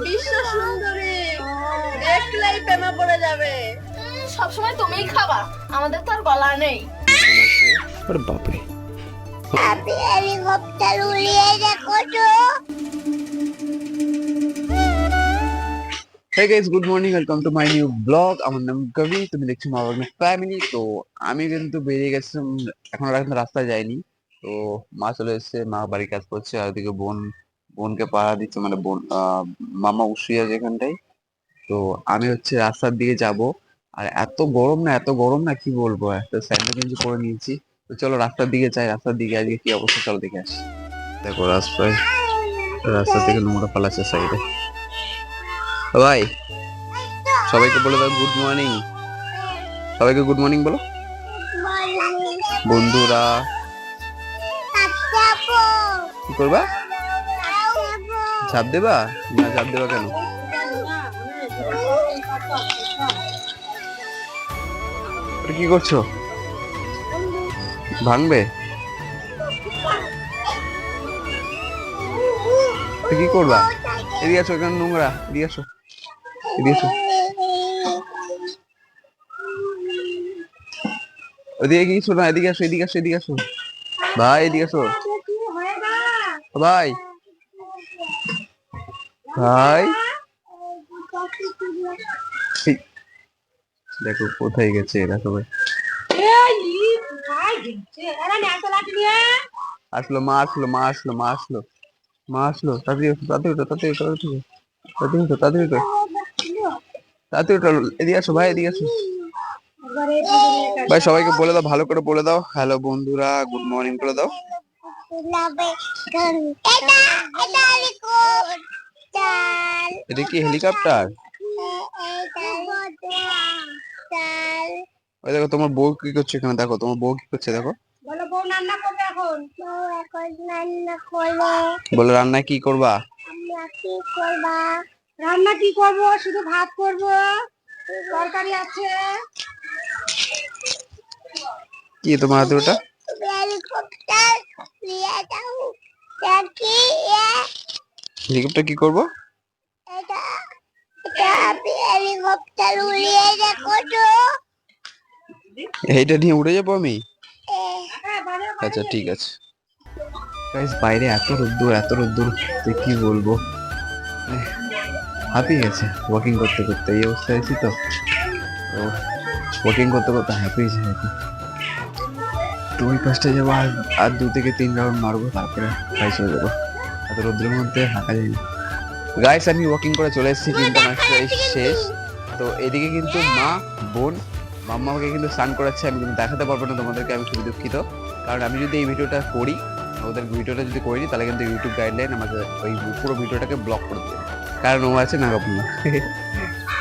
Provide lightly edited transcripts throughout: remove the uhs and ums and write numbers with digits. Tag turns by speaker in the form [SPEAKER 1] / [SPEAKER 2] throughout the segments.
[SPEAKER 1] বিশ্ব সুন্দরী দেখলেই প্রেমে পড়ে যাবে। সবসময় তুমিই খাবা, আমাদের তো আর গলা নেই।
[SPEAKER 2] আরে বাপরে,
[SPEAKER 3] আপনি হেলিকপ্টার উড়িয়ে দেখো তো।
[SPEAKER 2] hey guys, good morning, welcome to my new vlog. আমার নাম কবি, তুমি দেখছো মা বাবা ফ্যামিলি। তো আমি কিন্তু বেরিয়ে গেছিলাম, এখন রাস্তায় যাইনি। তো মা চলে এসেছে, মা বাড়ি কাজ করছে, আর ওদিকে বোনকে পাড়া দিচ্ছে, মানে বোন মামা উশুই আছে এখানটাই। তো আমি হচ্ছে রাস্তার দিকে যাব, আর এত গরম না কি বলবো, একটা স্যান্ডেল গেঞ্জি পরে নিয়েছি। তো চলো রাস্তার দিকে যাই, রাস্তার দিকে আজকে কি অবস্থা চলো দেখে আসি। দেখো রাস্তা থেকে নোংরা পালাচ্ছে সাইডে। ভাই সবাইকে বলে দাও গুড মর্নিং, সবাইকে গুড মর্নিং বলো বন্ধুরা। কি করবা? ঝাঁপ দেবা? না ঝাঁপ দেবা কেন? কি করছো? ভাঙবে? কি করবা? এদিকে আসো, এখানে নোংরা, এদিকে আসো, এদিকে আসো। ওদিকে কিছু না, এদিকে আসো, এদিকে আসো, এদিকে আসো ভাই, এদিকে আসো ভাই, ভাই দেখো কোথায় গেছে এরা সবাই। আসলো মা, আসলো মা, আসলো মা, আসলো মা, আসলো তাড়াতাড়ি ওঠো, তাড়াতাড়ি ওঠো, তাড়াতাড়ি ওঠো, তাড়াতাড়ি ওঠো, তাড়াতাড়ি ওঠো, তাড়াতাড়ি ওঠো, এদিকে আসো ভাই, এদিকে আসো ভাই। সবাইকে বলে দাও, ভালো করে বলে দাও, হ্যালো বন্ধুরা, গুড মর্নিং বলে দাও। এটা কি হেলিকপ্টার? ওই দেখো তোমার বউ কি করছে এখানে, দেখো তোমার বউ কি করছে, দেখো।
[SPEAKER 3] বউ রান্না করবে এখন। রান্না করবে।
[SPEAKER 2] বলে রান্না কি করবা?
[SPEAKER 3] রান্না কি করবো? শুধু ভাত করবো, তরকারি আছে।
[SPEAKER 2] কি তোমার হাতে ওটা? হেলিকপ্টার কি করবো?
[SPEAKER 3] হেলিকপ্টার উড়িয়ে দেখো তো।
[SPEAKER 2] এইটা নিয়ে উড়ে যাবো আমি? আচ্ছা ঠিক আছে। গাইস বাইরে এত রোদ্দুর যে কি বলবো, হাঁপিয়ে গেছে ওয়াকিং করতে করতে, এই অবস্থায় আছি। তো ওয়াকিং করতে করতে হাঁপিয়ে গেছে। তো ওই পাশটা যাবো, আর 2 থেকে 3 রাউন্ড মারবো, তারপরে বাড়ি চলে যাবো। এত রোদ্রের মধ্যে হাঁটা যায় না। গাইস আমি ওয়াকিং করে চলে এসেছি, কিন্তু আমার এক্সারসাইজ শেষ। তো এদিকে কিন্তু মা বোন মাম্মাকে কিন্তু স্নান করাচ্ছে, আমি কিন্তু দেখাতে পারবো না তোমাদেরকে, আমি খুবই দুঃখিত। কারণ আমি যদি এই ভিডিওটা করি, ওদের ভিডিওটা যদি করিনি, তাহলে কিন্তু ইউটিউব গাইডলাইন আমাদের ওই পুরো ভিডিওটাকে ব্লক করে দেবে, কারণ ও আছে নাগাপূর্ণা।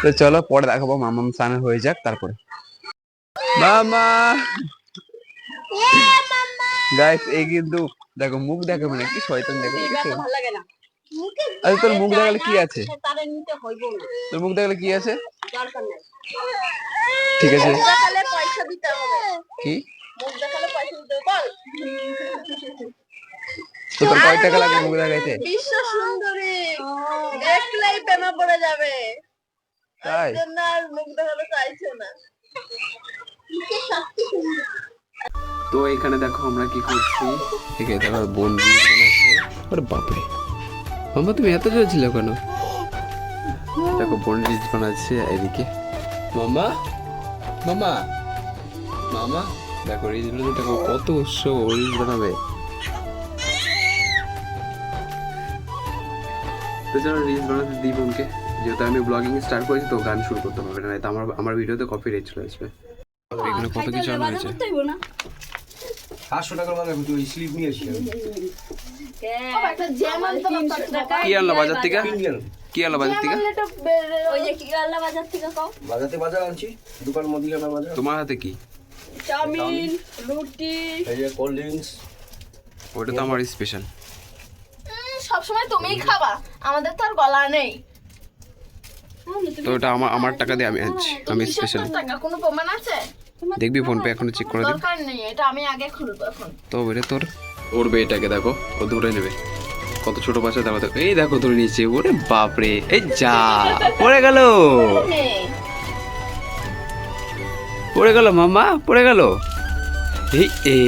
[SPEAKER 2] তো চলো পরে দেখাবো, মাম্মাম স্নান হয়ে যাক তারপরে। মামা গাইস এই কিন্তু দেখো মুখ দেখো, মানে কি শয়তান দেখো, দেখেছো? আরে তোর মুখ দেখালে কি আছে? তোর মুখ দেখালে কি আছে? ঠিক আছে,
[SPEAKER 1] দেখালে পয়সা দিতে হবে।
[SPEAKER 2] কি
[SPEAKER 1] মুখ দেখালে পয়সা দিতে হবে বল।
[SPEAKER 2] তো তোর কয় টাকা লাগবে মুখ দেখাইতে?
[SPEAKER 1] বিশ্ব সুন্দরী দেখলেই প্রেমে পড়ে যাবে,
[SPEAKER 2] তাই
[SPEAKER 1] জন্য আর মুখ দেখাতে চাইছে না।
[SPEAKER 2] তো এখানে দেখো আমরা কি করছি, ঠিক আছে দেখো বোন বানাচ্ছে। আরে বাপরে মাম্মা তুমি এত জোরে ছিল কেন? দেখো বোন রিলস বানাচ্ছে এদিকে। মামা মামা মামা দেখো রিলস বানাচ্ছে, দেখো কত উৎসব রিলস বানাবে। তো চলো রিলস বানাতে দিই বোনকে, যেহেতু আমি ব্লগিং স্টার্ট করেছি, তো গান শুরু করতে হবে না, তো আমার ভিডিওতে কপিরাইট চলে আসবে। এখানে কত কিছু আনা হয়েছে।
[SPEAKER 4] 500 টাকার মাল রাখো, তুই স্লিপ নিয়ে আসি।
[SPEAKER 2] কি আনলো বাজার থেকে? কি আনলো বাজার থেকে?
[SPEAKER 1] ওই যে কি আল্লাহ বাজার থেকে কও।
[SPEAKER 4] বাজার আনছি, দোকান মদিনা বাজার।
[SPEAKER 2] তোমার হাতে কি?
[SPEAKER 1] চাউমিন, রুটি।
[SPEAKER 4] এই যে কোল্ড ড্রিঙ্কস।
[SPEAKER 2] ওটা তো আমার স্পেশাল।
[SPEAKER 1] সবসময় তুমিই খাবা, আমাদের তো আর গলা নেই।
[SPEAKER 2] তো ওটা আমার টাকা দিয়ে আমি আনছি, আমি স্পেশাল।
[SPEAKER 1] টাকা কোনো প্রমাণ আছে?
[SPEAKER 2] দেখবি ফোন পে এখনো চেক করে দিই।
[SPEAKER 1] দরকার নেই, এটা আমি আগে খুলবো এখন।
[SPEAKER 2] তো ওরে তোর উড়বে, এটাকে দেখো ও দূরে নেবে। কত ছোট বাচ্চা দেখো দেখো, এই দেখো ধরে নিয়েছে, ওরে বাপরে, এই যা পড়ে গেল, পড়ে গেল মাম্মা, পড়ে গেল, এই